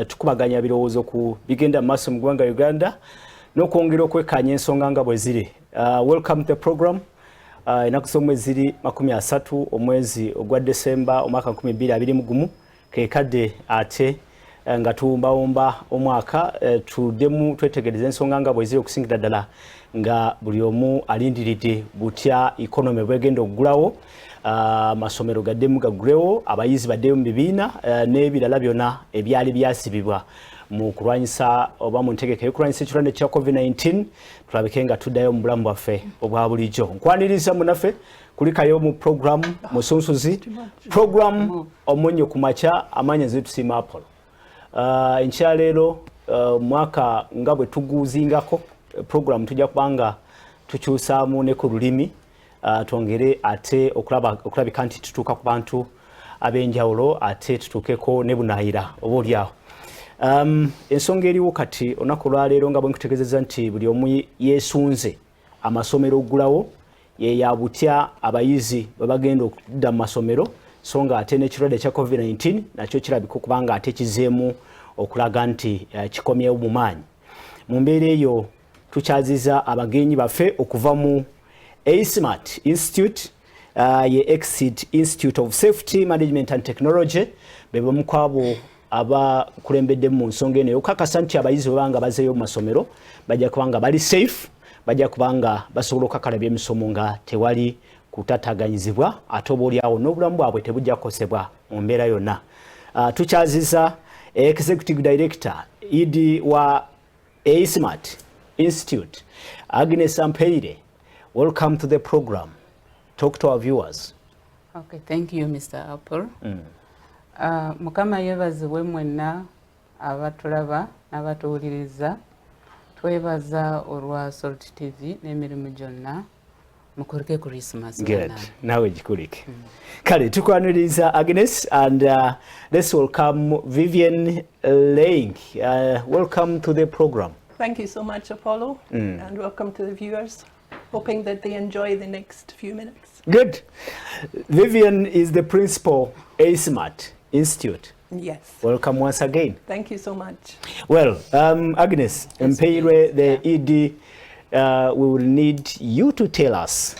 tukubaganya birowoozo ku bigenda maaso mu ggwanga Uganda n'okwongera okwekkaanya ensonga nga bwe ziri. Welcome to the program. Ennaku z'omwezi 30 omwezi ogwa December omwaka 2021 kekadde ate nga tuwumbawumba omwaka tuddemu twetegereza ensonga nga bwe ziri okusingira ddala nga buli omu alindiridde butya economy bwegenda okugulawo. Masomero gaddemu gagulewo, abayizi baddeyo mu bibiina n'ebirala byonna ebyali byasibibwa mu kulwanyisa oba mu ntegeka y'okulwanyisa ekirwadde kya COVID-19 tulabike nga tuddayo mu bulamu bwaffe obwa bulijjo. Nkwaniriza munaffe kulikayo mu program musunsuzi program Omunnyo Ku Makya amanya zetusiima Apollo. Enkyaleero mwaka nga bwe tuguuzingako program tujja kubanga tukyusaamu ne ku lulimi twongere ate okulabika nti tutuuka ku bantu ab'enjawulo ate tutuukeko ne bunaayira oba oliawo. Ensonga eriwo kati olunaku lwaleero nga bwe nkutegeezezza nti buli omu yeesunze amasomero oggulawo yeya butya abayizi bwe bagenda okudda mu masomero so nga ate n'ekirwadde ekya COVID-19 nakyo kirabika okuba nga ate kizeemu okulaga nti kikomyewo mu maanyi. Mu mbeera eyo tukyaziza abagenyi baffe okuva mu ASMAT Institute, ye Exit Institute of Safety Management and Technology, bebe mukwabo abakulembedde mu nsonga eno okukakasa nti abayizi banga bazeeyo mu masomero bajja kubanga bali safe, bajja kubanga basobola okukakalabya emisomo nga tewali kutataganyizibwa ate oba oliawo n'obulamu bwabwe tebujja kukosebwa mu mbeera yonna. Tukyaziza Executive Director ED wa ASMAT Institute, Agnes Ampeire. Welcome to the program. Talk to our viewers. Okay, thank you, Mr. Apple. Mukama yeebazibwe mwenna abatulaba n'abatuwuliriza. Twebaza olwa Salt TV n'emirimu gyonna mukulike Christmas. Good. Nawe gikulike. Kale tukwaniriza Agnes and let's welcome Vivian Lang. Welcome to the program. Thank you so much, Apollo, and welcome to the viewers. Hoping that they enjoy the next few minutes. Good. Vivian is the principal ASMAT Institute. Yes. Welcome once again. Thank you so much. Well, Agnes, Mpeire, the ED, we will need you to tell us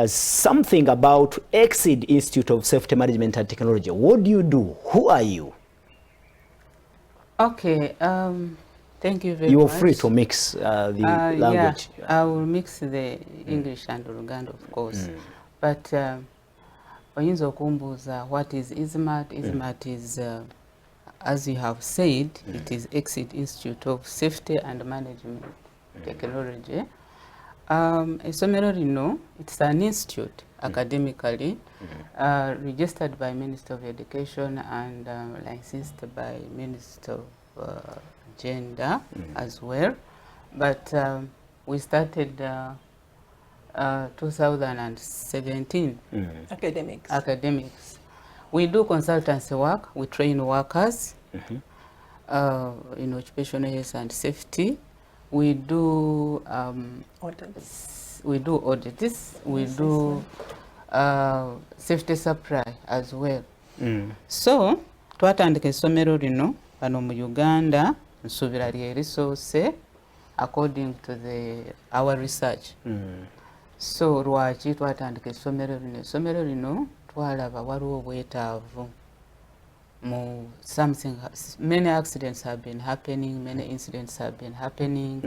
something about Exit Institute of Safety Management and Technology. What do you do? Who are you? Okay. Thank you very much. You are free to mix the language. Yeah, I will mix the English and Luganda, of course. But oyinza okumbuuza what is ISMAT? ISMAT is, as you have said, it is Exit Institute of Safety and Management Technology. Essomero lino, it's an institute academically registered by Minister of Education and licensed by Minister of Gender as well, but we started 2017 academics. We do consultancy work, we train workers in occupational health and safety. We do audits, we do safety supply as well. So twatandika essomero lino bano mu Uganda nsubira lye resource according to our research. So lwaki twatandika essomero lino? Essomero lino twalaba waliwo obwetaavu mu many accidents have been happening, many incidents have been happening,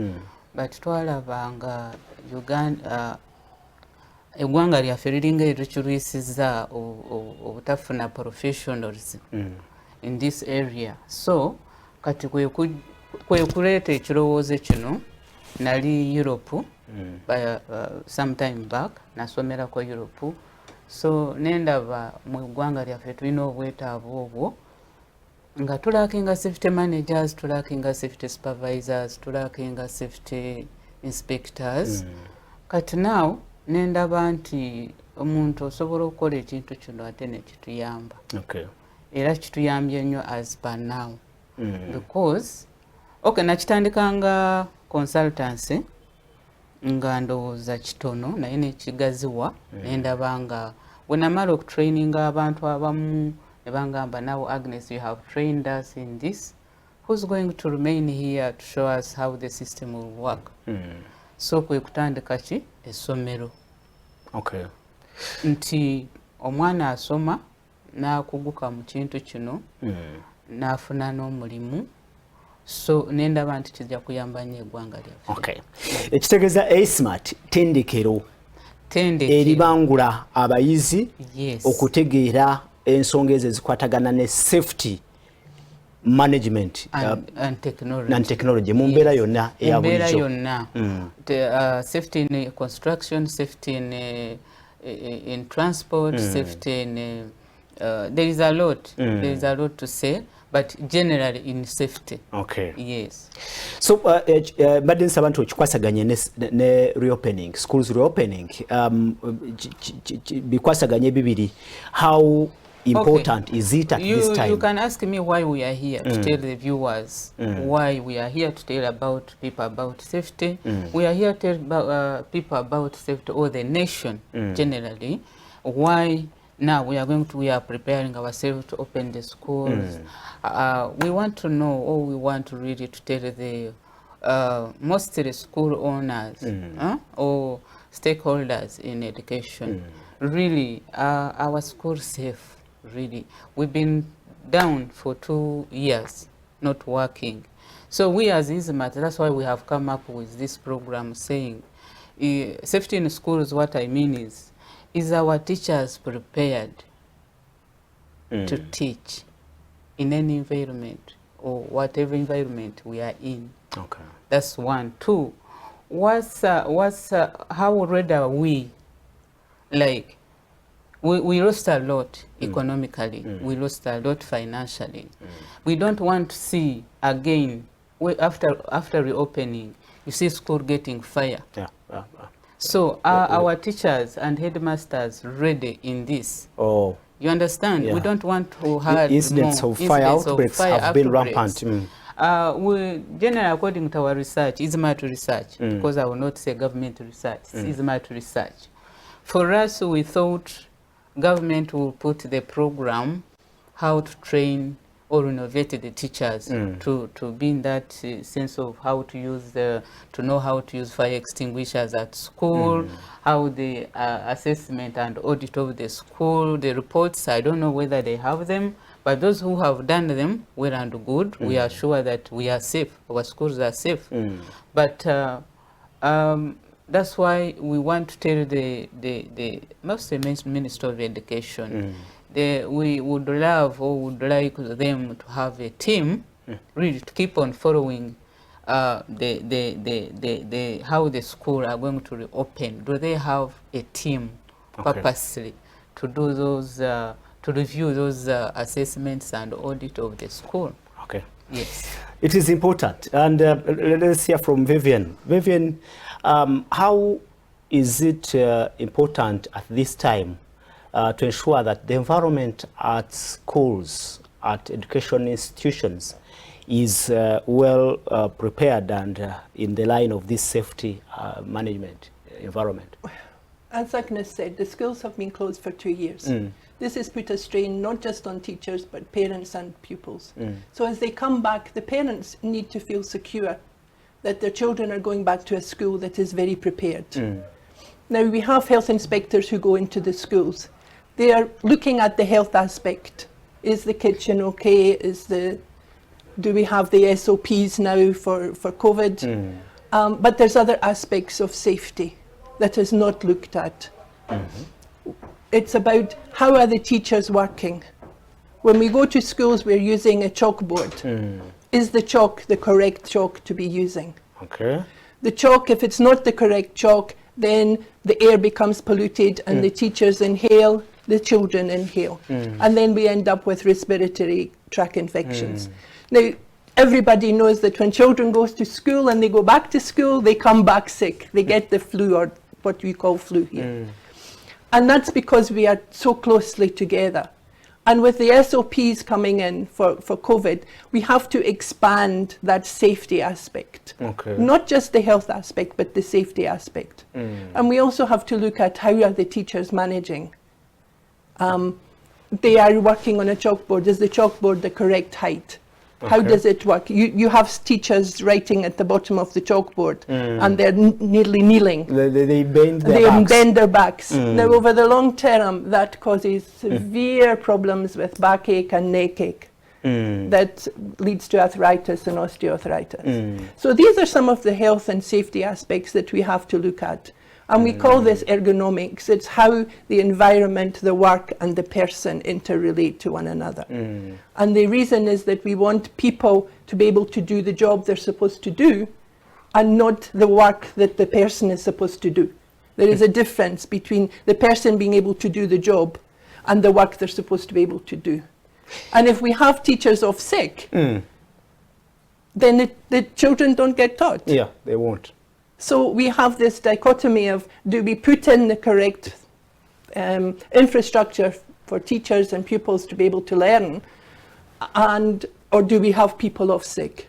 but twalaba nga Uganda eggwanga lyaffe liringa erikyulisizza obutafuna professionals in this area. So kati kwe kuleeta ekirowoozo kino nali Europe some time back nasomera ko Europe, so nendaba mu ggwanga lyaffe tulina obwetaavu obwo nga tulakinga safety managers, tulakinga safety supervisors, tulakinga safety inspectors. Kati now nendaba nti omuntu osobola okukola ekintu kino ate ne kituyamba. Era kituyambye nnyo as per now. Because nakitandikanga consultancy nga ndowooza kitono naye nekigaziwa nendaba nga bwe namala okutraininga abantu abamu nebangamba, now Agnes, you have trained us in this. Who's going to remain here to show us how the system will work? So kwe kutandika ki essomero. Okay. Nti omwana asoma n'akuguka mu kintu kino n'afuna n'omulimu, so nendaba nti kijja kuyamba nnyo eggwanga lyaffe. Okay. Ekitegeeza A-SMART tendekero eribangula abayizi okutegeera ensonga ezo ezikwatagana ne safety management and technology mu mbeera yonna eya bulijjo. Yonna safety in construction, safety in transport, safety in there is a lot to say, but generally in safety. Okay. Yes. So badde nsaba nti okikwasaganye ne reopening, schools reopening, bikwasaganye bibiri, how important is it at this time? You can ask me why we are here to tell the viewers why we are here to tell about people about safety. We are here to tell people about safety, or the nation generally. Why now we are preparing ourselves to open the schools. We want to know, or we want to really to tell the mostly school owners or stakeholders in education. Really, our school safe. Really, we've been down for 2 years, not working. So we as ISMAT, that's why we have come up with this program saying, safety in schools, what I mean is our teachers prepared to teach in any environment or whatever environment we are in? Okay. That's one. Two, how ready are we? Like, we lost a lot economically. We lost a lot financially. We don't want to see again, after reopening, you see school getting fire. So our teachers and headmasters ready in this? Oh. You understand? We don't want to have incidents of fire outbreaks have been rampant. We generally, according to our research, ISMAT research, because I will not say government research, ISMAT research. For us, we thought government will put the program how to train or innovate the teachers to be in that sense of how to use to know how to use fire extinguishers at school, how the assessment and audit of the school, the reports, I don't know whether they have them, but those who have done them, well and good, we are sure that we are safe, our schools are safe. But that's why we want to tell the Minister of Education, we would love or would like them to have a team really to keep on following how the school are going to reopen. Do they have a team purposely to do those, to review those assessments and audit of the school? Okay. Yes. It is important. And let's hear from Vivian. Vivian, how is it important at this time to ensure that the environment at schools, at education institutions is well prepared and in the line of this safety management environment? As Agnes said, the schools have been closed for 2 years. This has put a strain not just on teachers but parents and pupils. So as they come back, the parents need to feel secure that their children are going back to a school that is very prepared. Now we have health inspectors who go into the schools. They are looking at the health aspect. Is the kitchen okay? Do we have the SOPs now for COVID? But there's other aspects of safety that is not looked at. It's about how are the teachers working? When we go to schools, we're using a chalkboard. Is the chalk the correct chalk to be using? Okay. The chalk, if it's not the correct chalk, then the air becomes polluted and the teachers inhale, the children inhale. And then we end up with respiratory tract infections. Now, everybody knows that when children go to school and they go back to school, they come back sick. They get the flu, or what we call flu here. And that's because we are so closely together. And with the SOPs coming in for COVID, we have to expand that safety aspect. Okay. Not just the health aspect, but the safety aspect. And we also have to look at how are the teachers managing. they are working on a chalkboard. Is the chalkboard the correct height? How Okay. does it work? You have teachers writing at the bottom of the chalkboard, and they're nearly kneeling. They bend their They backs. bend their backs. Now, over the long term, that causes severe problems with backache and neck ache. That leads to arthritis and osteoarthritis. So these are some of the health and safety aspects that we have to look at. And we call this ergonomics. It's how the environment, the work, and the person interrelate to one another. And the reason is that we want people to be able to do the job they're supposed to do, and not the work that the person is supposed to do. There is a difference between the person being able to do the job and the work they're supposed to be able to do. And if we have teachers off sick, then the children don't get taught. Yeah, they won't. So we have this dichotomy of, do we put in the correct infrastructure for teachers and pupils to be able to learn, or do we have people off sick?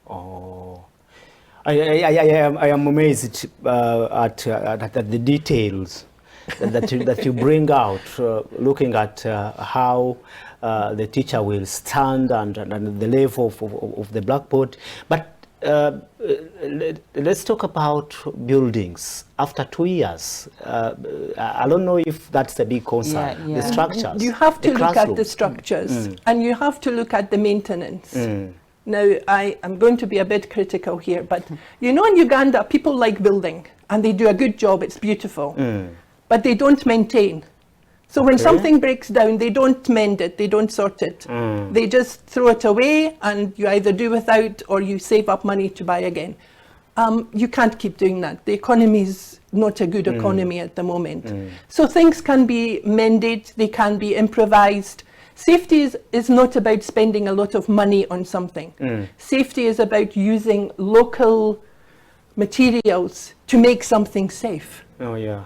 Oh, I am amazed at the details that you bring out, looking at how the teacher will stand and the level of the blackboard. But let's talk about buildings. After 2 years, I don't know if that's the big concern. Yeah. The structures. You have to the look at the classrooms. structures, and you have to look at the maintenance. Now, I'm going to be a bit critical here, but you know, in Uganda, people like building, and they do a good job, it's beautiful, but they don't maintain. So when something breaks down, they don't mend it, they don't sort it. They just throw it away, and you either do without or you save up money to buy again. You can't keep doing that. The economy is not a good economy at the moment. So things can be mended, they can be improvised. Safety is not about spending a lot of money on something. Safety is about using local materials to make something safe. Oh, yeah.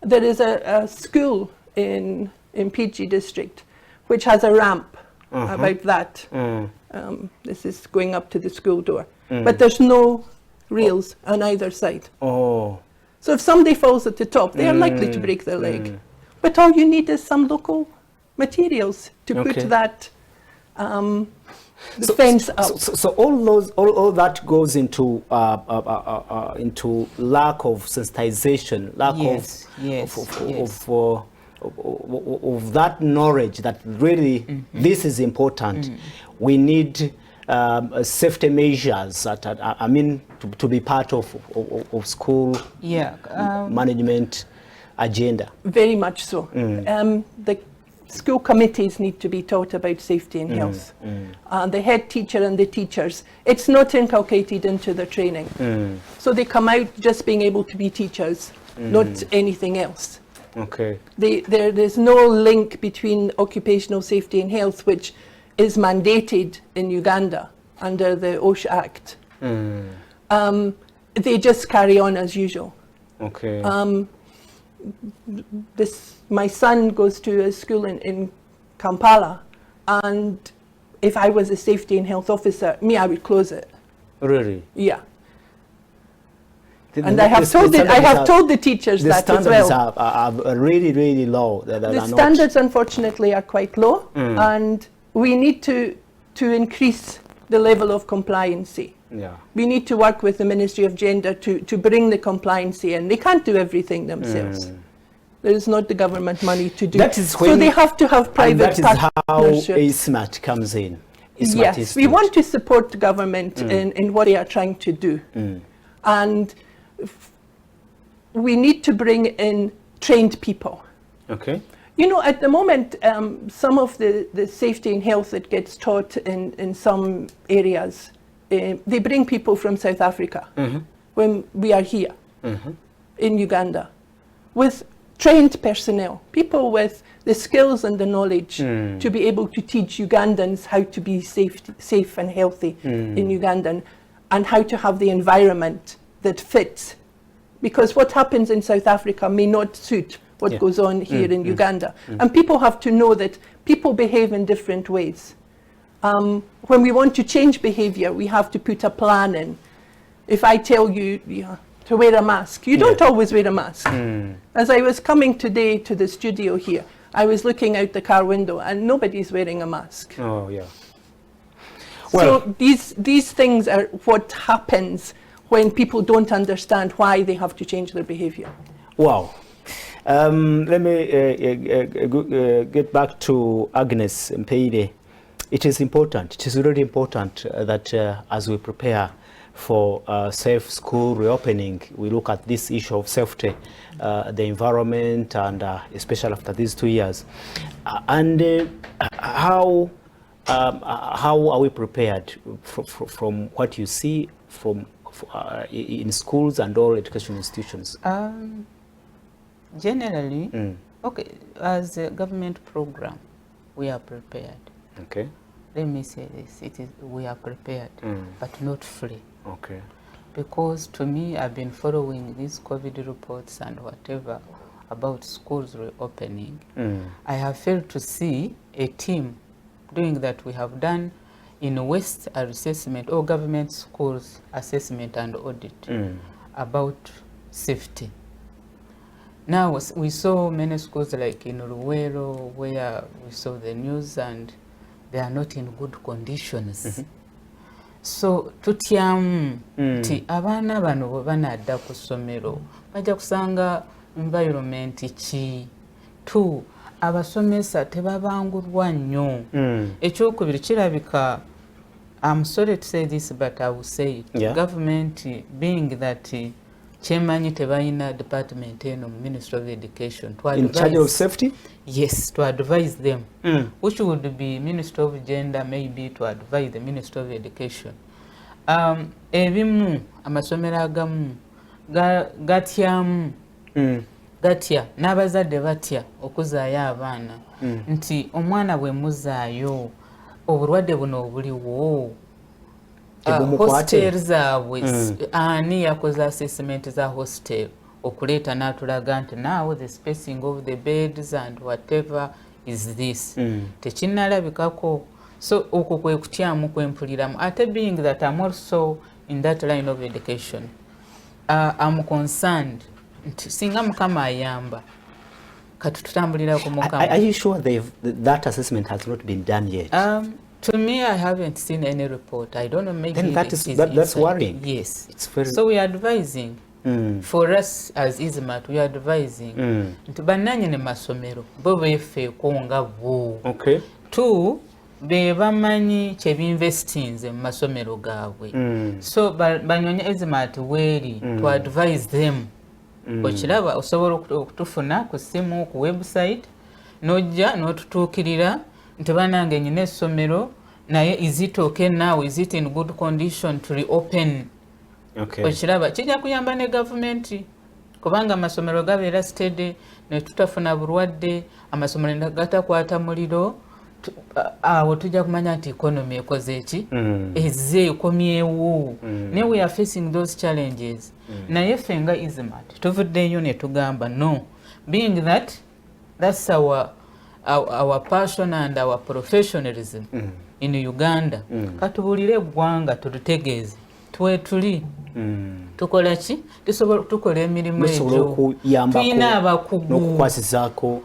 There is a school in PG district which has a ramp about that. This is going up to the school door. But there's no rails on either side. Oh. So if somebody falls at the top, they are likely to break their leg. But all you need is some local materials to put that fence up. So all that goes into lack of sensitization, lack of that knowledge that really this is important. We need safety measures that to be part of school management agenda. Very much so. The school committees need to be taught about safety and health. The head teacher and the teachers, it's not inculcated into their training. So they come out just being able to be teachers, not anything else. Okay. There's no link between occupational safety and health, which is mandated in Uganda under the OSHA Act. They just carry on as usual. Okay. My son goes to a school in Kampala, and if I was a safety and health officer, I would close it. Really? Yeah. And I have told the teachers that as well. The standards are really, really low. The standards, unfortunately, are quite low, and we need to increase the level of compliancy. Yeah. We need to work with the Ministry of Gender to bring the compliancy in. They can't do everything themselves. There is not the government money to do. So they have to have private partnerships. That is how ASMAT comes in. Yes, we want to support the government in what they are trying to do. And we need to bring in trained people. Okay. You know, at the moment, some of the safety and health that gets taught in some areas, they bring people from South Africa when we are here in Uganda with trained personnel, people with the skills and the knowledge to be able to teach Ugandans how to be safe and healthy in Uganda, and how to have the environment that fits. Because what happens in South Africa may not suit what goes on here in Uganda. And people have to know that people behave in different ways. When we want to change behavior, we have to put a plan in. If I tell you to wear a mask, you don't always wear a mask. As I was coming today to the studio here, I was looking out the car window and nobody's wearing a mask. Oh, yeah. So these things are what happens when people don't understand why they have to change their behaviour. Wow. Let me get back to Agnes Mpeire. It is important, it is really important that as we prepare for safe school reopening, we look at this issue of safety, the environment, and especially after these 2 years. How are we prepared from what you see in schools and all education institutions? Generally, okay, as a government program, we are prepared. Okay. Let me say this, we are prepared, but not fully. Okay. Because to me, I've been following these COVID reports and whatever about schools reopening. I have failed to see a team doing that we have done in West assessment or government schools assessment and audit about safety. Now, we saw many schools like in Luwero where we saw the news and they are not in good conditions. So tutyamu nti abaana bano bwe banadda ku ssomero bajja kusanga environment ki. 2, abasomesa tebabangulwa nnyo. Ekyokubiri kirabika, I'm sorry to say this but I will say it, government being that kyemanyi tebalina department eno mu Ministry of Education in charge of safety? Yes, to advise them, which would be Ministry of Gender, maybe to advise the Ministry of Education. Ebimu amasomero agamu gatyamu gatya n'abazadde batya okuzaayo abaana nti omwana bwe muzaayo obulwadde buno obuliwo. Hostel zaabwe ani yakoze assessment za hostel okuleeta n'atulaga nti now the spacing of the beds and whatever is this tekinnalabikako. So okwo kwe kutyamu kwempuliramu. Ate being that I'm also in that line of education, I'm concerned nti singa Mukama ayamba kati tutambulira ku Mukama. Are you sure that assessment has not been done yet? To me, I haven't seen any report. I don't know, maybe then that's worrying. Yes. It's very... So we are advising, for us as ISMAT, we are advising nti bannannyini masomero bo beefeeko nga bo. Okay. 2, be bamanyi kye binvestinze mu masomero gaabwe. So banyonye ISMAT weeri to advise them. Okiraba osobola okutufuna ku ssimu, ku website, n'ojja n'otutuukirira nti banange nyina essomero naye is it okay now, is it in good condition to reopen. Okay. Okiraba kijja kuyamba ne gavumenti kubanga amasomero gabeera steady ne tutafuna bulwadde, amasomero gatakwata muliro, awo tujja kumanya nti economy ekoze eki ezze ekomyewo. Ne we are facing those challenges. Naye ffe nga ISMAT tuvuddeyo ne tugamba no, being that that's our passion and our professionalism in Uganda. Katubulire eggwanga tulitegeeze twetuli tukola ki, tukola emirimu egyo, tulina abakugu n'okukwasizaako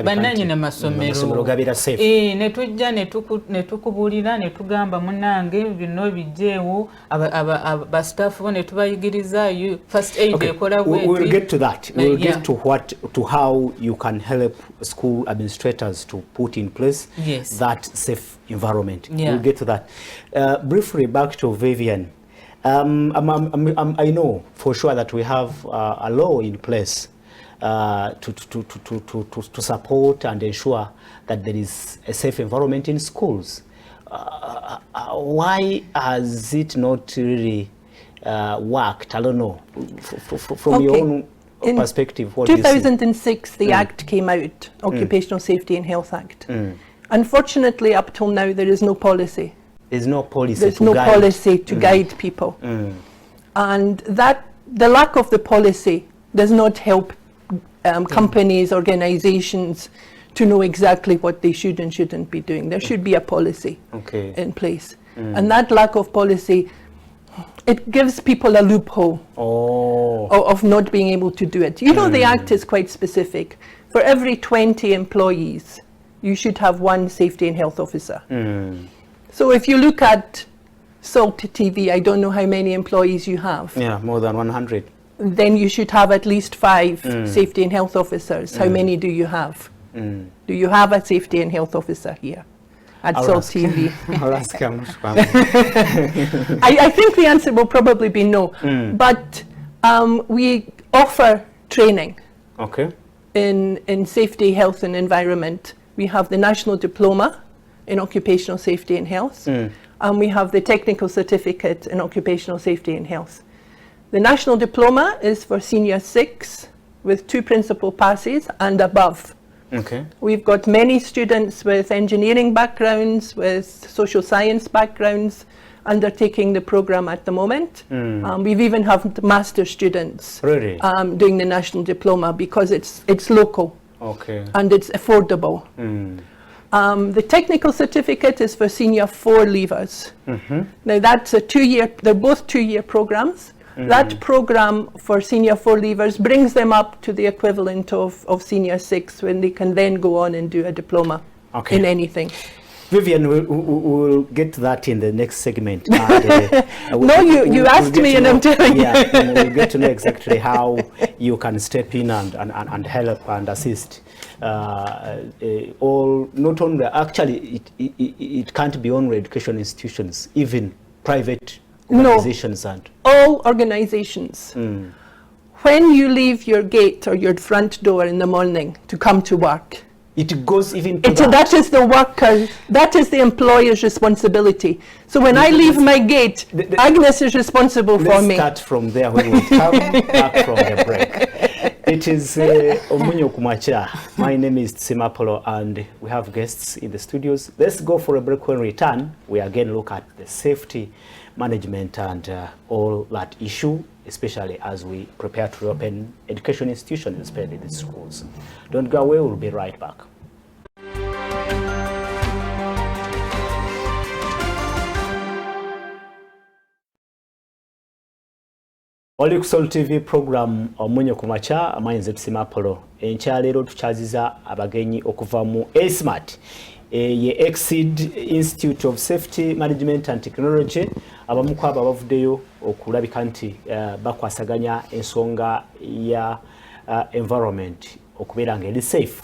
bannannyini masomero gabeera safe. Ne tujja ne tukubulira ne tugamba munnange bino bijjeewo, bastaff bo ne tubayigiriza first aid ekola bweti. We'll get to that. We'll get to how you can help school administrators to put in place that safe environment. We'll get to that. Briefly back to Vivian. I know for sure that we have a law in place to support and ensure that there is a safe environment in schools. Why has it not really worked? I don't know. From your own perspective, what 2006, the Act came out, Occupational Safety and Health Act. Unfortunately, up till now, there is no policy. There's no policy. There's no policy to guide people. And the lack of the policy does not help companies, organizations to know exactly what they should and shouldn't be doing. There should be a policy in place. And that lack of policy, it gives people a loophole of not being able to do it. You know, the Act is quite specific. for every 20 employees, you should have one safety and health officer. So if you look at Salt TV, I don't know how many employees you have. Yeah, more than 100. Then you should have at least 5 safety and health officers. How many do you have? Do you have a safety and health officer here at Salt TV? I'll ask him. I think the answer will probably be no. But we offer training in safety, health and environment. We have the National Diploma in Occupational Safety and Health, and we have the Technical Certificate in Occupational Safety and Health. The National Diploma is for Senior 6 with 2 principal passes and above. We've got many students with engineering backgrounds, with social science backgrounds, undertaking the program at the moment. We've even have master students doing the National Diploma because it's local and it's affordable. The technical certificate is for Senior 4 leavers. Now that's a 2-year, they're both 2-year programs. That program for Senior 4 leavers brings them up to the equivalent of Senior 6 when they can then go on and do a diploma in anything. Vivian, we'll get to that in the next segment. No, you asked me and I'm telling you. And we'll get to know exactly how you can step in and help and assist. Not only, actually, it can't be only education institutions, even private organizations. And all organizations. When you leave your gate or your front door in the morning to come to work, it goes even to that is the worker, that is the employer's responsibility. So when I leave my gate, Agnes is responsible for me. Let's start from there when we come back from the break. It is Omunnyo Ku Makya. My name is Simapolo and we have guests in the studios. Let's go for a break. When we return, we again look at the safety management and all that issue, especially as we prepare to open education institutions, especially the schools. Don't go away, we'll be right back. Oli ku Salt TV program Omunnyo Ku Makya, amayinze Simapolo. Enkyaleero tukyaziza abagenyi okuva mu ASMAT. Ye Exceed Institute of Safety Management and Technology, abamu kwabo abavuddeyo okulabika nti bakwasaganya ensonga ya environment okubeera nga eri safe.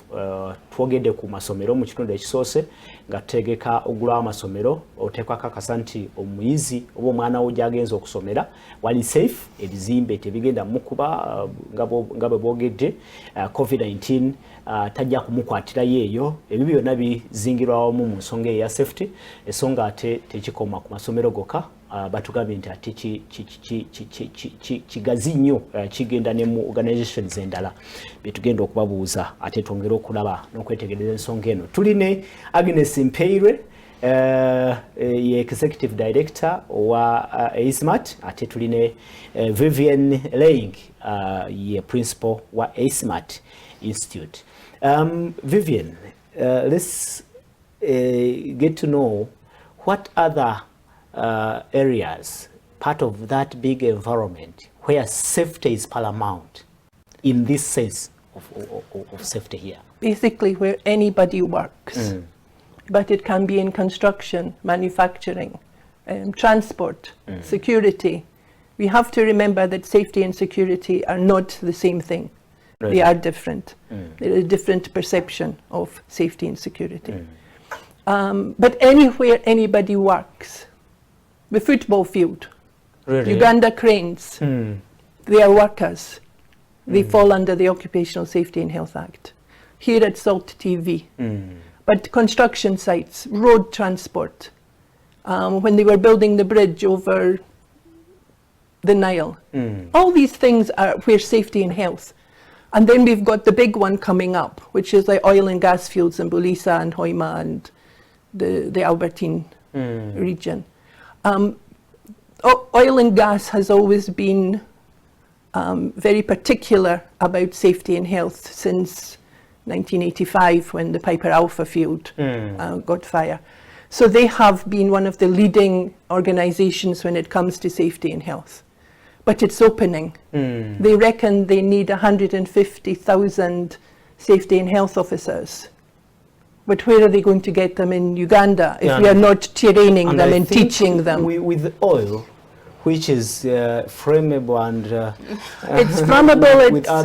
Twogedde ku masomero mu kitundu ekisoose nga tutegeka ogulawo amasomero oteekwa kakasa nti omuyizi oba omwana wo gy'agenza okusomera wali safe, ebizimbe tebigenda mukuba nga bwe boogedde COVID-19 tajja kumukwatirayo eyo. Ebyo byonna bizingirwa wamu mu nsonga eya safety, esonga ate tekikoma ku masomero gokka. Batugambye nti ate kigazi nnyo kigenda ne mu organizations endala betugenda okubabuuza ate twongera okulaba n'okwetegereza ensonga eno. Tuli ne Agnes Mpeire, ye Executive Director wa ASMAT, ate tuli ne Vivian Laying, ye Principal wa ASMAT Institute. Vivian, let's get to know what other areas, part of that big environment where safety is paramount in this sense of safety here. Basically where anybody works, but it can be in construction, manufacturing, transport, security. We have to remember that safety and security are not the same thing. They are different. There is a different perception of safety and security. But anywhere anybody works, the football field, Uganda Cranes, they are workers. They fall under the Occupational Safety and Health Act. Here at Salt TV. But construction sites, road transport, when they were building the bridge over the Nile, all these things are where safety and health. And then we've got the big one coming up, which is like oil and gas fields in Bulisa and Hoima and the Albertine region. Oil and gas has always been very particular about safety and health since 1985 when the Piper Alpha field got fire. So they have been one of the leading organizations when it comes to safety and health. But it's opening. They reckon they need 150,000 safety and health officers. But where are they going to get them in Uganda if we are not training them and teaching them? With oil, which is flammable and... it's flammable,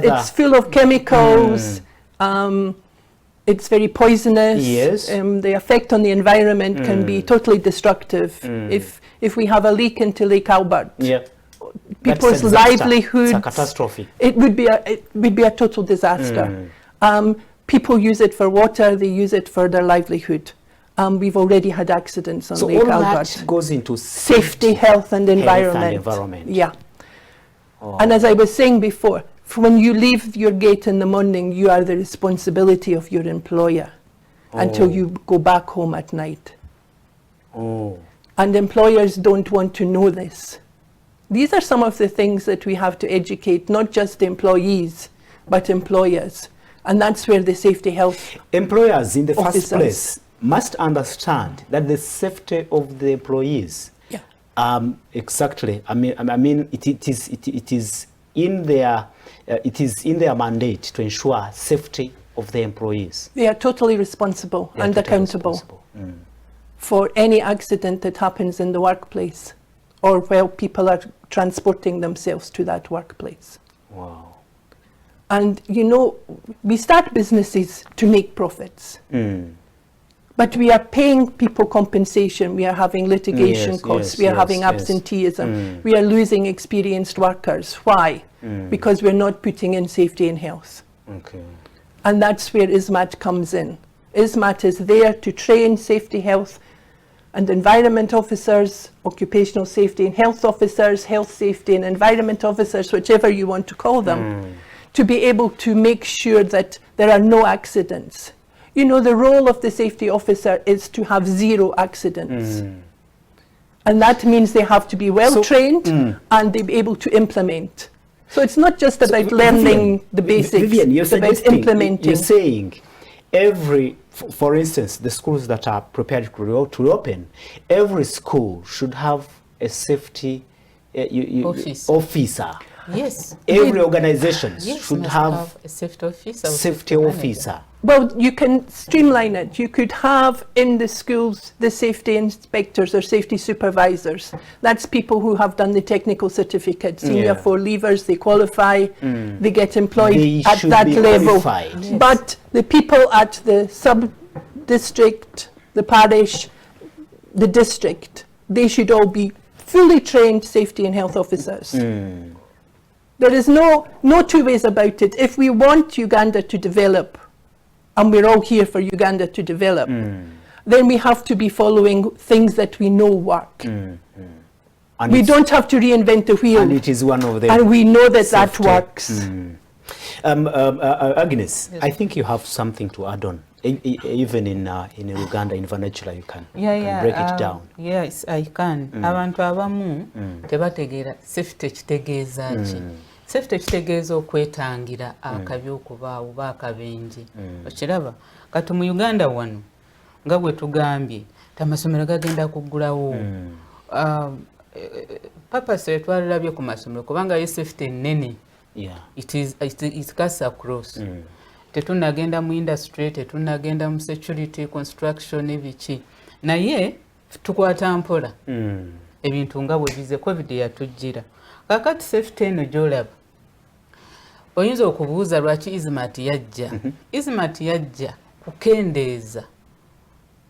it's full of chemicals, it's very poisonous. Yes. The effect on the environment can be totally destructive. If we have a leak into Lake Albert, people's livelihoods... It's a catastrophe. It would be a total disaster. People use it for water, they use it for their livelihood. We've already had accidents on Lake Albert. So all that goes into safety, health and environment. Yeah. Oh. And as I was saying before, when you leave your gate in the morning, you are the responsibility of your employer until you go back home at night. Oh. And employers don't want to know this. These are some of the things that we have to educate, not just employees, but employers. And that's where the safety health employers in the first place must understand that the safety of the employees, exactly. I mean, it is in their mandate to ensure safety of the employees. They are totally responsible and accountable for any accident that happens in the workplace or while people are transporting themselves to that workplace. Wow. And you know, we start businesses to make profits. But we are paying people compensation, we are having litigation costs, we are having absenteeism, we are losing experienced workers. Why? Because we're not putting in safety and health. Okay. And that's where ISMAT comes in. ISMAT is there to train safety, health and environment officers, occupational safety and health officers, health safety and environment officers, whichever you want to call them, to be able to make sure that there are no accidents. You know, the role of the safety officer is to have 0 accidents. And that means they have to be well trained and they be able to implement. So it's not just about learning the basics, Vivian, it's about implementing. You're saying for instance, the schools that are prepared to open, every school should have a safety officer. Yes. Every organization should have a safety officer. Well, you can streamline it. You could have in the schools the safety inspectors or safety supervisors. That's people who have done the technical certificate, senior 4 leavers, they qualify, they get employed at that level. Yes. But the people at the sub-district, the parish, the district, they should all be fully trained safety and health officers. There is no 2 ways about it. If we want Uganda to develop, and we're all here for Uganda to develop, then we have to be following things that we know work. And we don't have to reinvent the wheel. And it is one of the and we know that that works. Agnes, I think you have something to add on. Even in Uganda, in Vanachula, you can break it down. Yes, I can. Abantu abamu tebategeera safety kitegeeza ki. Safety kitegeeza okwetangira akabi okubaawo oba akabenje. Okiraba kati mu Uganda wano nga bwe tugambye amasomero gagenda kuggulawo. Purpose etwalirabye ku masomero kubanga ye safety nnene. It cuts across. Tetunagenda mu industry, tetunagenda mu security, construction ebiki. Naye tukwata mpola. Ebintu nga bwe bize COVID yatujjira. Kakati safety eno gy'olaba. Oyinza okubuuza lwaki ISMAT yajja. ISMAT yajja kukendeeza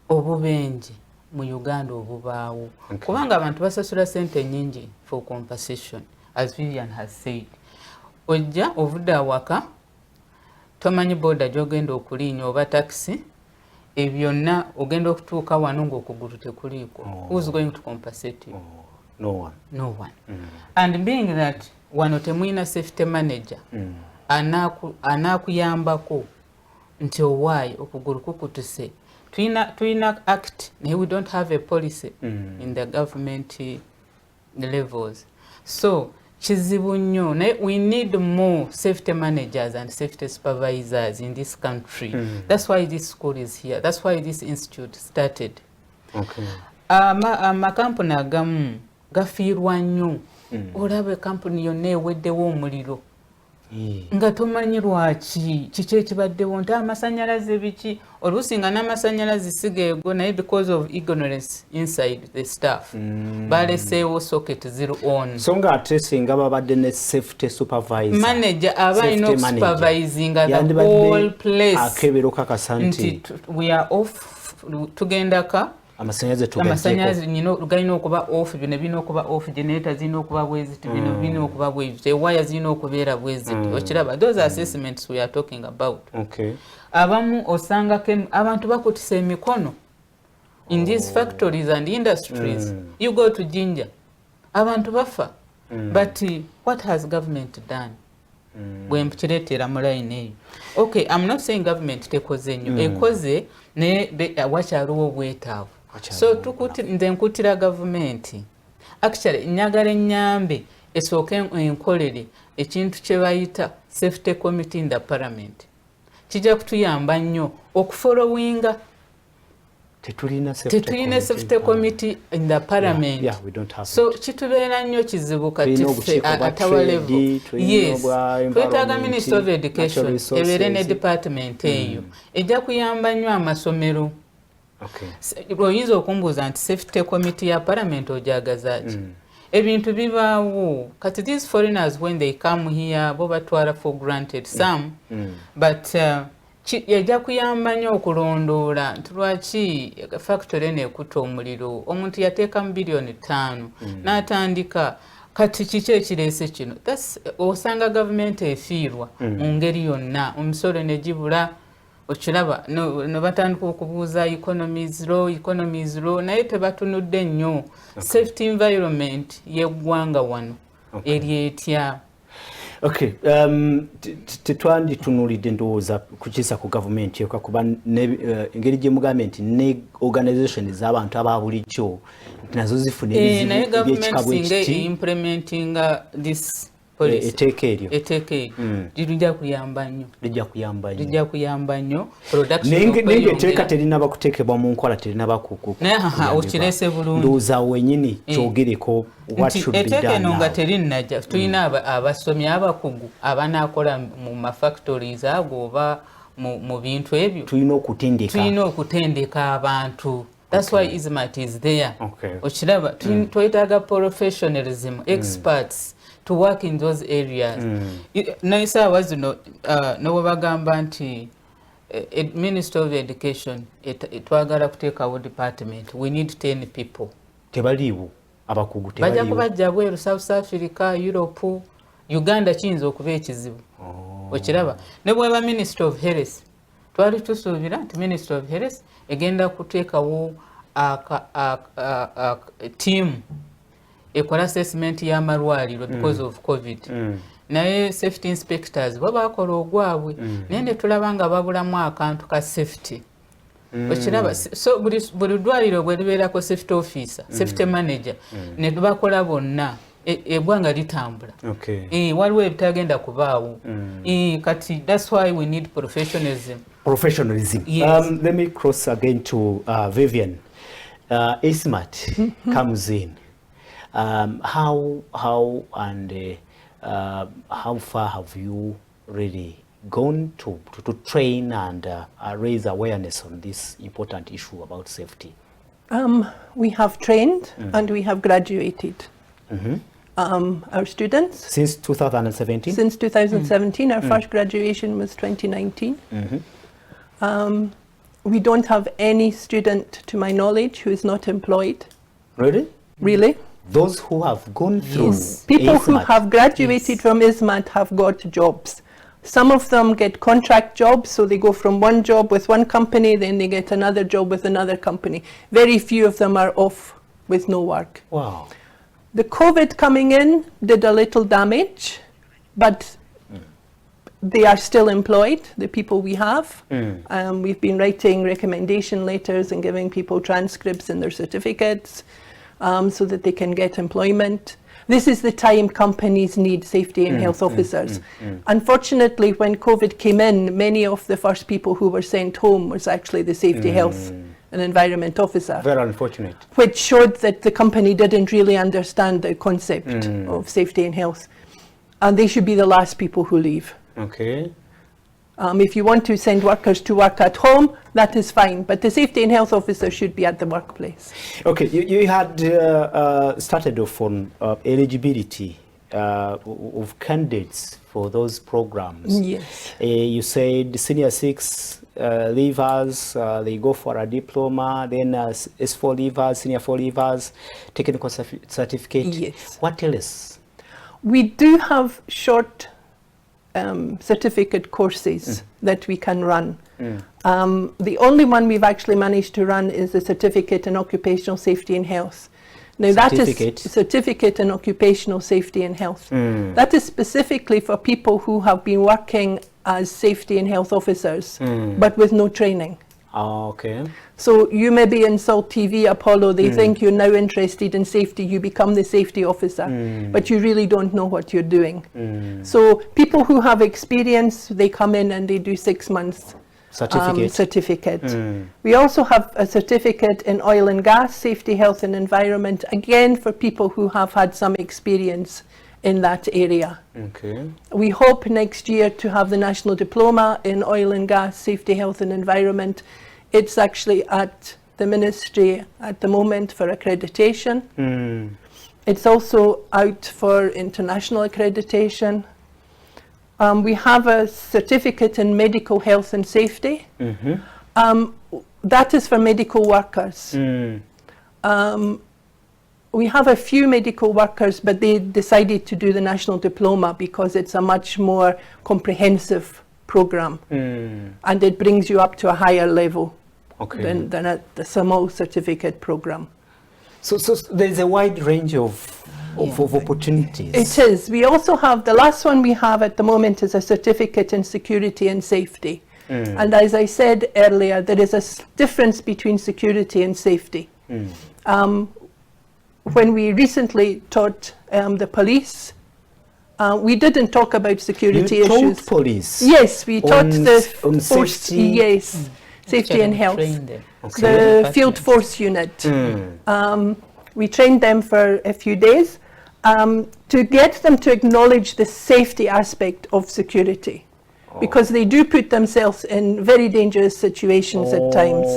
obubenje mu Uganda obubaawo. Kubanga abantu basasula sente nnyingi for compensation, as Vivian has said. Ojja ovudde awaka, tomanyi boda gy'ogenda okulinya oba taxi, ebyonna ogenda okutuuka wano ng'okugulu tekuliiko. Who's going to compensate you? No one. No one. And being that wano temuyina safety manager, anaakuyambako nti owaayi okugulu kukutuse. Tuyina act, naye we don't have a policy in the government levels. So, kizibu nnyo. We need more safety managers and safety supervisors in this country. That's why this school is here. That's why this institute started. Okay. Amakampuni agamu gafiirwa nnyo. Olaba kampuni yonna eweddewo omuliro nga tomanyi lwaki kiki ekibaddewo nti amasanyalaze biki oluusi nga n'amasanyalaze sigeego naye because of ignorance inside the staff baleseewo socket zero on so nga ate singa babadde ne safety supervisor manager aba alina okusupervisinga the whole place akebero kakasa nti we are off tugendaka amasanyalaze nyino galina okuba off bino birina okuba off generator zirina okuba bweziti bino birina okuba bweziti ewaya zirina okubeera bweziti okiraba those assessments we are talking about. Abamu osangako abantu bakutisa emikono in these factories and industries you go to Jinja abantu bafa but what has government done? Bwempukireetera mu line eyo okay I'm not saying government tekoze nnyo ekoze naye wakyaliwo obwetaavu so nze nkutira gavumenti actually njagala ennyambe esooke enkolere ekintu kye bayita safety committee in the parliament kijja kutuyamba nnyo okufollowinga tetulina safety committee in the parliament so kitubeera nnyo kizibu kati ffe atawalevu yes twetaaga minister of education ebeere ne department eyo ejja kuyamba nnyo amasomero. Oyinza okumbuuza nti safety committee ya parliament ojagazaaki ebintu bibaawo kati these foreigners when they come here bo batwala for granted some but yajja kuyamba nnyo okulondoola nti lwaki factory neekuta omuliro omuntu yateeka mu biliyoni 5 n'atandika kati kiki ekireese kino osanga gavumenti efiirwa mu ngeri yonna omusolo ne gibula okiraba ne batandika okubuuza economies law naye tebatunudde nnyo safety environment y'eggwanga wano eri etya. Okay, tetwanditunulidde ndowooza kukiisa ku gavumenti yoka kuba engeri gye mugambye nti ne organisation z'abantu aba bulijjo nazo zifuna naye gavumenti singa implementinga this eteeka eryo lijja kuyamba nnyo naye etteeka terinaba kuteekebwa mu nkola terinaba okirese bulungi ndowooza wenyini kyogereko what should be done etteeka eno nga terinajja tulina abasomi abakugu abanaakola mu mafactories ago oba mu bintu ebyo tulina okutendeka abantu. That's why ISMAT is there. Okiraba twetaaga professionalism experts to work in those areas. Naye saawa zino ne bagamba nti Minister of Education twagala kuteekawo department we need 10 people. Tebaliiwo abakugu tebaliiwo bajja kubajja bweru South Africa Europe Uganda kiyinza okuba ekizibu okiraba ne bweba Minister of Health twali tusuubira nti Minister of Health egenda kuteekawo team ekola assessment y'amalwaliro because of COVID naye safety inspectors bo bakola ogwabwe naye ne tulaba nga babulamu akantu ka safety okiraba so buli ddwaliro bwe libeerako safety officer safety manager ne bakola bonna eggwanga litambula waliwo ebitagenda kubaawo kati that's why we need professionalism. Yes. Let me cross again to Vivian. ISMAT comes in. How and how far have you really gone to train and raise awareness on this important issue about safety? We have trained and we have graduated. Our students. Since 2017? Since 2017. Our first graduation was 2019. We don't have any student, to my knowledge, who is not employed. Really? Really? Those who have gone through people who have graduated from ISMAT have got jobs. Some of them get contract jobs, so they go from one job with one company, then they get another job with another company. Very few of them are off with no work. Wow. The COVID coming in did a little damage, but they are still employed, the people we have. We've been writing recommendation letters and giving people transcripts in their certificates so that they can get employment. This is the time companies need safety and health officers. Unfortunately, when COVID came in, many of the first people who were sent home was actually the safety, health and environment officer. Very unfortunate. Which showed that the company didn't really understand the concept of safety and health. and they should be the last people who leave. Okay. If you want to send workers to work at home, that is fine, but the safety and health officer should be at the workplace. Okay, you had started off on eligibility of candidates for those programs. Yes. You said senior 6 leavers, they go for a diploma, then S4 leavers, senior 4 leavers, technical certificate. Yes. What else? We do have short certificate courses that we can run. The only one we've actually managed to run is the certificate in occupational safety and health. Now that is certificate in occupational safety and health. That is specifically for people who have been working as safety and health officers, but with no training. Oh, okay. So you may be in Salt TV, Apollo, they think you're now interested in safety, you become the safety officer, but you really don't know what you're doing. So people who have experience, they come in and they do 6 months certificate. We also have a certificate in oil and gas, safety, health and environment, again for people who have had some experience in that area. Okay. We hope next year to have the national diploma in oil and gas, safety, health and environment. It's actually at the ministry at the moment for accreditation. It's also out for international accreditation. We have a certificate in medical health and safety. That is for medical workers. We have a few medical workers, but they decided to do the national diploma because it's a much more comprehensive program, and it brings you up to a higher level than at the small certificate program. So there's a wide range of opportunities. It is. We also have, the last one we have at the moment is a certificate in security and safety. And as I said earlier, there is a difference between security and safety. When we recently taught the police, we didn't talk about security issues. You taught police? Yes, we taught the force, safety? yes, safety and health. Okay. The field force unit. We trained them for a few days to get them to acknowledge the safety aspect of security, because they do put themselves in very dangerous situations at times.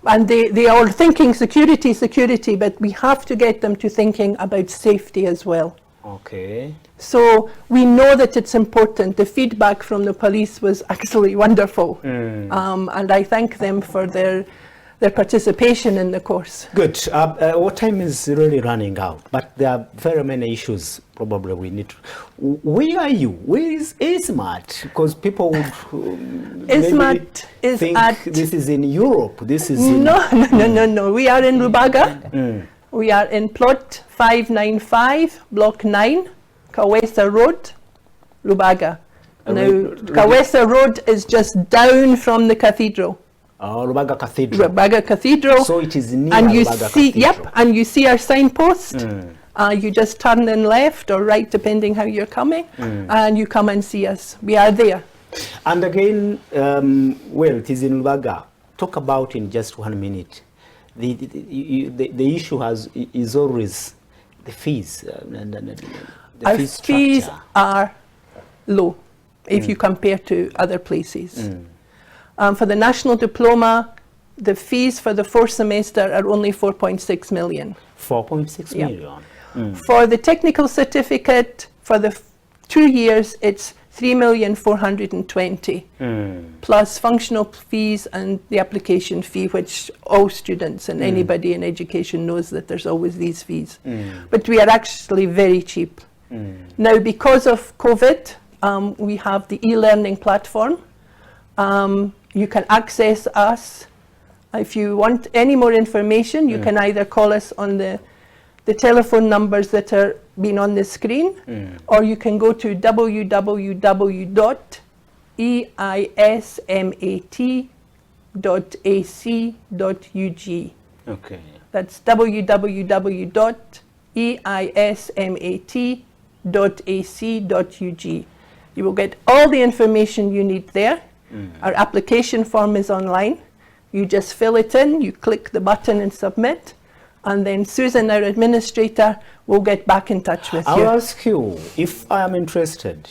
And they are thinking security, but we have to get them to thinking about safety as well. Okay. So we know that it's important. The feedback from the police was absolutely wonderful. And I thank them for their participation in the course. Good. Our time is really running out, but there are very many issues probably we need to... Where are you? Where is ISMAT? Because people would ISMAT is think at... this is in Europe. This is No. We are in Lubaga. We are in plot 595, block 9, Kawesa Road, Lubaga. Now, Kawesa Road is just down from the cathedral. Lubaga Cathedral. Lubaga Cathedral. So it is near and you Lubaga see, Cathedral. Yep, and you see our signpost. You just turn in left or right, depending how you're coming, and you come and see us. We are there. And again, well, it is in Lubaga. Talk about in just 1 minute. The issue is always the fees. Our fees are low if you compare to other places. For the national diploma, the fees for the 4th semester are only 4.6 million. 4.6 million. For the technical certificate, for the 2 years, it's 3,420,000 plus functional fees and the application fee, which all students and anybody in education knows that there's always these fees. But we are actually very cheap. Now, because of COVID, we have the e-learning platform. You can access us. If you want any more information, you can either call us on the telephone numbers that are being on the screen, or you can go to www.eismat.ac.ug. Okay. That's www.eismat.ac.ug. You will get all the information you need there. Our application form is online. You just fill it in, you click the button and submit, And then Susan, our administrator, will get back in touch with I'll you. ask you, if I am interested,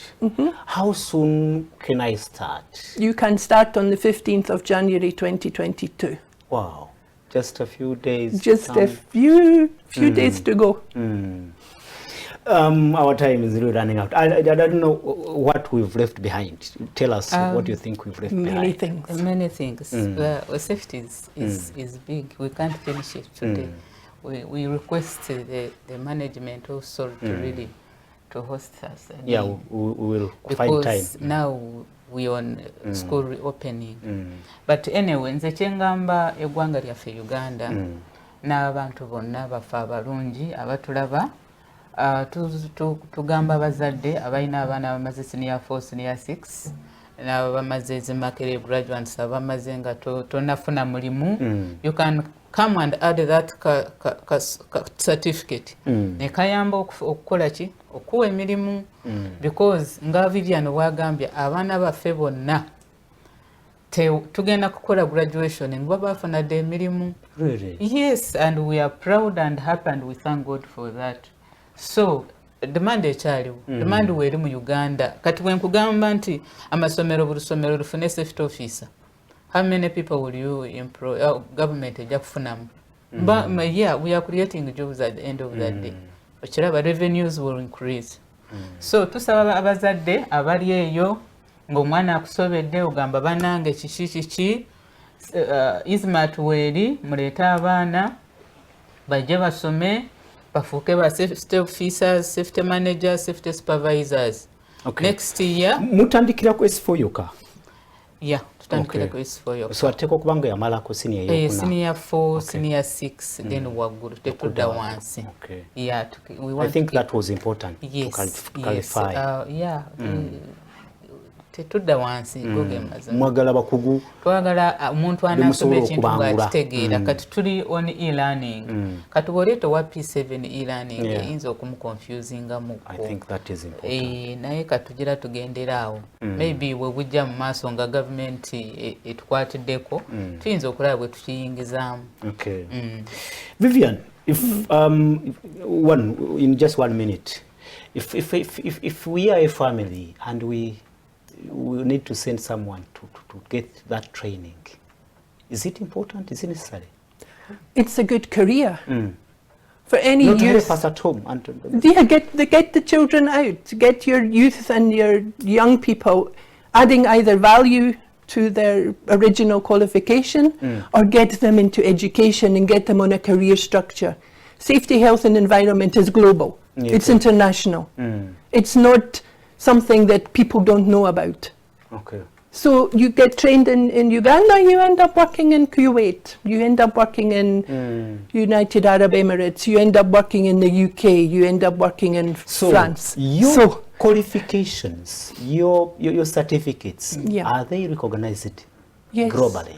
how soon can I start? You can start on the 15th of January 2022. Wow, just a few days. Just a few days to go. Our time is really running out. I don't know what we've left behind. Tell us what you think we've left behind. Many things. Many things. Safety is big. We can't finish it today. We request the management also to really to host us. Yeah, we will find time. Because now we on school reopening. But anyway, nze kyengamba eggwanga lyaffe Uganda n'abantu bonna bafa abalungi abatulaba. Tugamba abazadde abalina abaana bamaze senior 4, senior 6 n'abo bamaze zimakere graduates abamaze nga tonafuna mulimu. You can come and add that certificate. Ne kayamba okukola ki okuwa emirimu because nga Vivian wagambye abaana baffe bonna tugenda kukola graduation and baba bafuna de emirimu. Really? Yes, and we are proud and happy and we thank God for that. So demand ekyaliwo demand weeri mu Uganda kati bwe nkugamba nti amasomero buli ssomero lufune safety officer, how many people will you employ? Government ejja kufunamu. But yeah, we are creating jobs at the end of that day. Okiraba revenues will increase. So tusaba abazadde abali eyo ng'omwana akusobedde ogamba bannange kiki Ismat weeri muleete abaana bajje basome bafuuke ba safety officers, safety managers, safety supervisors. Okay. Next year mutandikira ku S4 yoka. Yeah, tutandikira ku S4 yoka. So ateko kubanga yamalako senior yokuna. Senior 4, senior 6 then waggulu tetudda wansi. Okay. Yeah, we want I think that was important to clarify. Yeah. Tetudda wansi gogemaza. Mwagala bakugu. Twagala omuntu anasoma ekintu ng'akitegeera kati tuli on e-learning. Kati bw'oleeta wa P7 e-learning eyinza okumuconfusinga mukko. I think that is important. Naye katugira tugendera awo. Maybe we bujja mu maaso nga gavumenti etukwatiddeko tuyinza okulaba bwe tukiyingizaamu. Okay. Vivian, if in just 1 minute, if we are a family and we need to send someone to get that training, is it important? Is it necessary? It's a good career for any Not youth. help us at home. Yeah, get the children out. Get your youth and your young people adding either value to their original qualification or get them into education and get them on a career structure. Safety, health and environment is global. Yes. It's international. It's not something that people don't know about. Okay. So you get trained in Uganda, you end up working in Kuwait, you end up working in United Arab Emirates, you end up working in the UK, you end up working in France. Your qualifications, your certificates, are they recognized globally?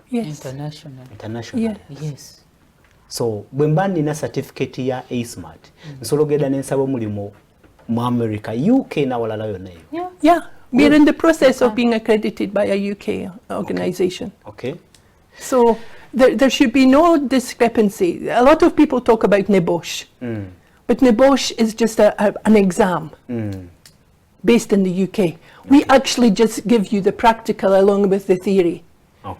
Yes. Internationally. Yes. So bwemba nina certificate ya ASMAT, nsologeda nensaba omulimu mu America, UK na walala yonna eyo. Yeah. We're in the process of being accredited by a UK organization. Okay. So there should be no discrepancy. A lot of people talk about NEBOSH, but NEBOSH is just an exam based in the UK. We actually just give you the practical along with the theory,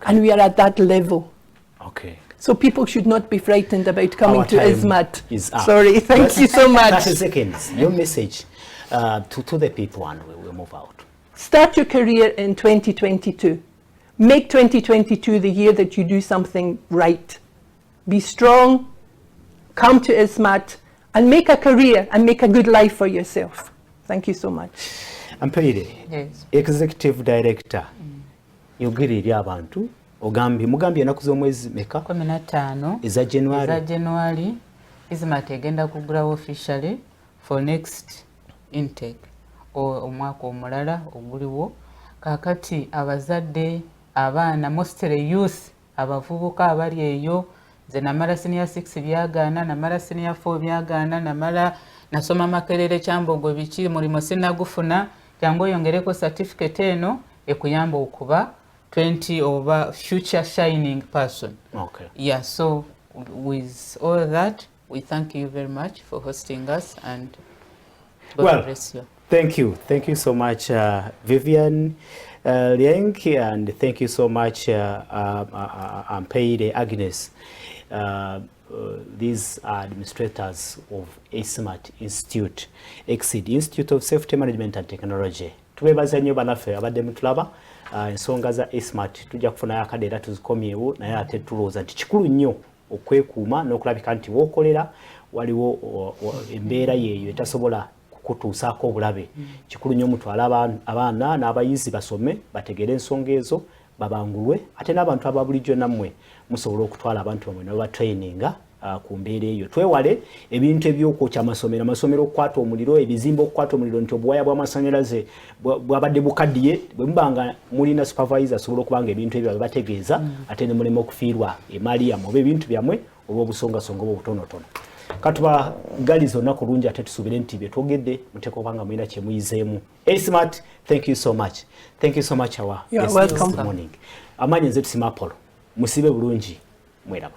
and we are at that level. Okay. So people should not be frightened about coming to ISMAT. Sorry, thank you so much. 30 seconds, your message to the people and we will move out. Start your career in 2022. Make 2022 the year that you do something right. Be strong, come to ISMAT and make a career and make a good life for yourself. Thank you so much. Ampelire, Yes. Executive Director, yogereri abantu. Mugambi enaku z'omwezi meka? 15 eza January ISMAT egenda kugulawo officially for next intake omwaka omulala oguliwo. Kakati abazadde abaana mostly youth abavubuka abali eyo nze namala senior 6 byagaana namala senior 4 byagaana namala nasoma Makerere Kyambogo biki mulimo sinagufuna jangu oyongereko certificate eno ekuyamba okuba 20 over future shining person. Okay. Yeah, so with all that, we thank you very much for hosting us, and Well, bless you. Thank you so much, Vivian Lieng, and thank you so much, Ampeire Agnes. These are administrators of ASMAT Institute, Exceed Institute of Safety Management and Technology. Tuwebaza nnyo banaffe abadde mutulaba ensonga za ASMAT tujja kufunayo akadeera tuzikomyewo naye ate tulowooza nti kikulu nnyo okwekuuma n'okulabika nti w'okolera waliwo embeera yeeyo etasobola kutuusaako obulabe. Kikulu nnyo mutwale abaana n'abayizi basome bategeere ensonga ezo babangulwe, ate n'abantu aba bulijjo nammwe musobola okutwala abantu bamwe ne batraininga ku mbeera eyo. Twewale ebintu ebyokwokya amasomero okukwata omuliro, ebizimbe okukwata omuliro, nti obuwaya bw'amasannyalaze bwabadde bukaddiye, bwe mubanga mulina supervisor asobola okubanga ebintu ebyo bategeeza ate ne mulema okufiirwa emaali yammwe oba ebintu byammwe oba obusongasonga oba obutonotono. Katuba galizo olunaku lungi ate tusuubire nti bye twogedde muteeka obanga mulina kye muyizeemu. ASMAT, thank you so much. Thank you so much, our welcome. Good morning. Amanyi nze tusima Apollo. Musibe bulungi. Mweraba.